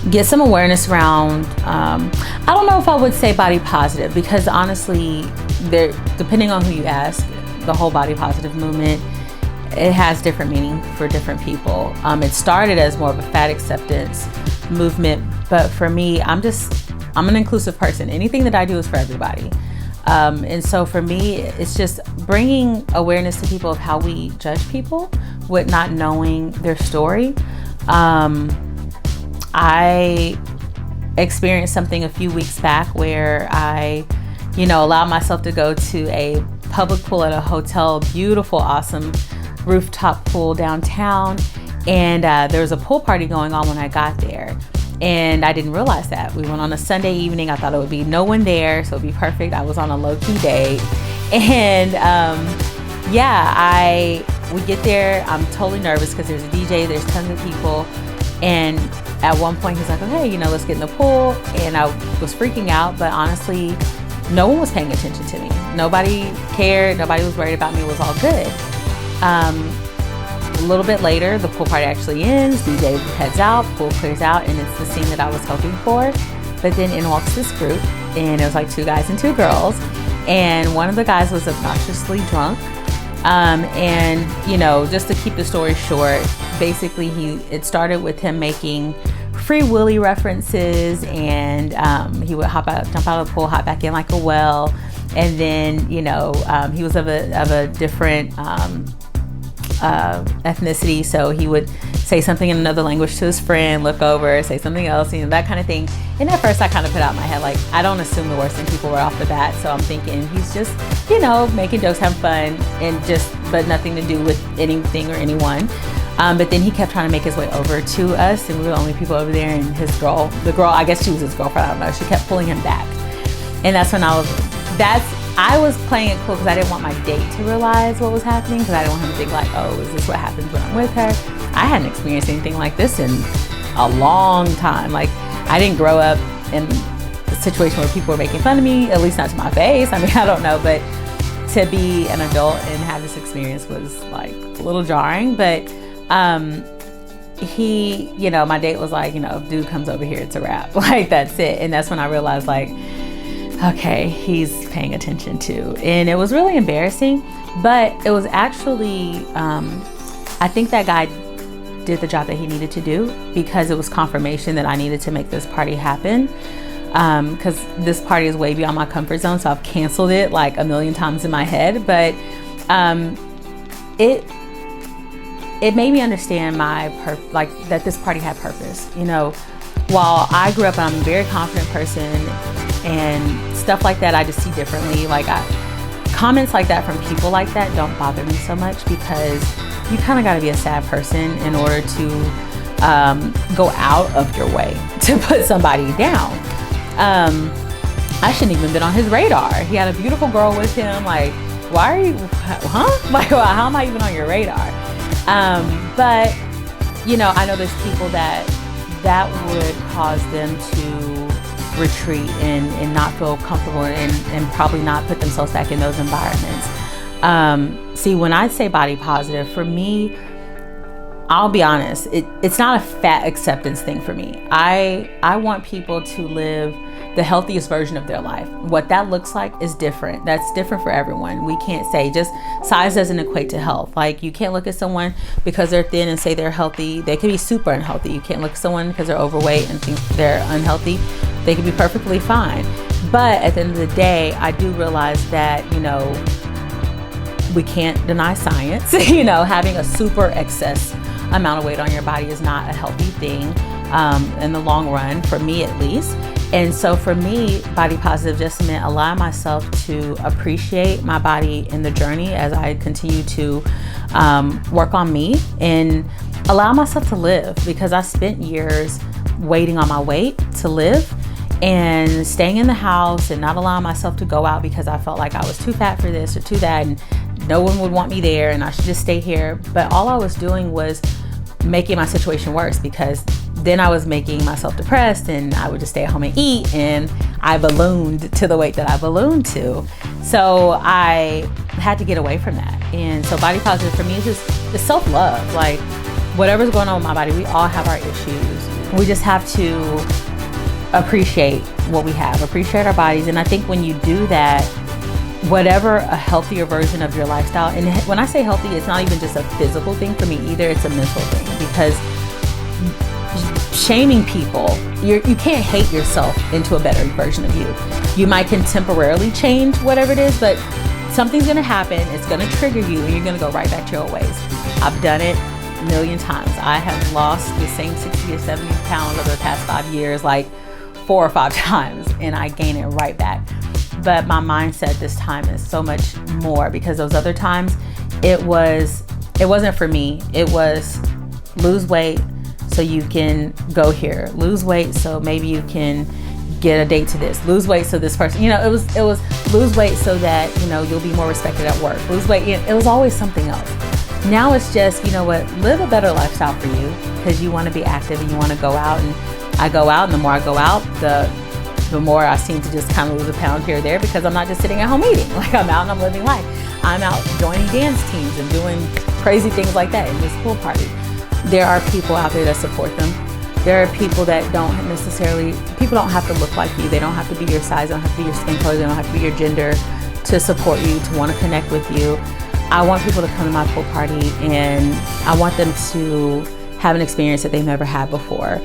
get some awareness around, I don't know if I would say body positive, because honestly, there, depending on who you ask, the whole body positive movement, it has different meaning for different people. It started as more of a fat acceptance movement, but for me, I'm an inclusive person. Anything that I do is for everybody. And so for me, it's just bringing awareness to people of how we judge people with not knowing their story. I experienced something a few weeks back where I, allowed myself to go to a public pool at a hotel, beautiful, awesome rooftop pool downtown. And there was a pool party going on when I got there. And I didn't realize that. We went on a Sunday evening. I thought it would be no one there, so it'd be perfect. I was on a low-key date. And we get there. I'm totally nervous because there's a DJ, there's tons of people. And at one point he's like, okay, let's get in the pool. And I was freaking out, but honestly, no one was paying attention to me. Nobody cared. Nobody was worried about me. It was all good. A little bit later, the pool party actually ends. DJ heads out, pool clears out, and it's the scene that I was hoping for. But then in walks this group, and it was like 2 guys and 2 girls. And one of the guys was obnoxiously drunk. Just to keep the story short, basically it started with him making Free Willy references, and he would jump out of the pool, hop back in like a well, and then he was of a different ethnicity, so he would say something in another language to his friend, look over, say something else, that kind of thing. And at first I kind of put out in my head, like, I don't assume the worst in people right off the bat, so I'm thinking he's just making jokes, having fun, but nothing to do with anything or anyone. But then he kept trying to make his way over to us, and we were the only people over there, and the girl, I guess she was his girlfriend, I don't know, she kept pulling him back. And that's when I was playing it cool because I didn't want my date to realize what was happening, because I didn't want him to think like, oh, is this what happens when I'm with her? I hadn't experienced anything like this in a long time. Like, I didn't grow up in a situation where people were making fun of me, at least not to my face. I mean, I don't know, but to be an adult and have this experience was like a little jarring. But my date was like, if dude comes over here, it's a wrap. Like, that's it. And that's when I realized, like, okay, he's paying attention too. And it was really embarrassing, but it was actually, I think that guy did the job that he needed to do, because it was confirmation that I needed to make this party happen. Because this party is way beyond my comfort zone, so I've canceled it like a million times in my head. But it made me understand that this party had purpose. While I grew up and I'm a very confident person, and stuff like that I just see differently. Like, comments like that from people like that don't bother me so much, because you kind of got to be a sad person in order to go out of your way to put somebody down. I shouldn't even been on his radar. He had a beautiful girl with him. Like, why are you, Like, how am I even on your radar? But I know there's people that would cause them to retreat and not feel comfortable and probably not put themselves back in those environments. See, when I say body positive, for me, I'll be honest, it's not a fat acceptance thing for me. I want people to live the healthiest version of their life. What that looks like is different. That's different for everyone. We can't say just size doesn't equate to health. Like, you can't look at someone because they're thin and say they're healthy. They could be super unhealthy. You can't look at someone because they're overweight and think they're unhealthy. They could be perfectly fine. But at the end of the day, I do realize that, we can't deny science. Having a super excess amount of weight on your body is not a healthy thing in the long run, for me at least. And so for me, body positive just meant allowing myself to appreciate my body in the journey as I continue to work on me and allow myself to live, because I spent years waiting on my weight to live and staying in the house and not allowing myself to go out because I felt like I was too fat for this or too that, and no one would want me there and I should just stay here. But all I was doing was making my situation worse, because then I was making myself depressed and I would just stay at home and eat, and I ballooned to the weight that I ballooned to. So I had to get away from that. And so body positive for me is just self-love. Like, whatever's going on with my body, we all have our issues. We just have to appreciate what we have, appreciate our bodies. And I think when you do that, whatever a healthier version of your lifestyle, and when I say healthy, it's not even just a physical thing for me either, it's a mental thing, because shaming people, you can't hate yourself into a better version of you. You might can temporarily change whatever it is, but something's going to happen, it's going to trigger you, and you're going to go right back to your old ways. I've done it a million times. I have lost the same 60 or 70 pounds over the past 5 years, like 4 or 5 times, and I gain it right back. But my mindset this time is so much more, because those other times it wasn't for me. It was lose weight so you can go here, lose weight so maybe you can get a date to this, lose weight so this person, it was lose weight so that you'll be more respected at work, lose weight. It was always something else. Now it's just, live a better lifestyle for you, because you want to be active and you want to go out. And I go out, and the more I go out, the more I seem to just kind of lose a pound here or there, because I'm not just sitting at home eating. Like, I'm out and I'm living life. I'm out joining dance teams and doing crazy things like that in this pool party. There are people out there that support them. There are people that people don't have to look like you. They don't have to be your size, they don't have to be your skin color, they don't have to be your gender to support you, to want to connect with you. I want people to come to my pool party, and I want them to have an experience that they've never had before.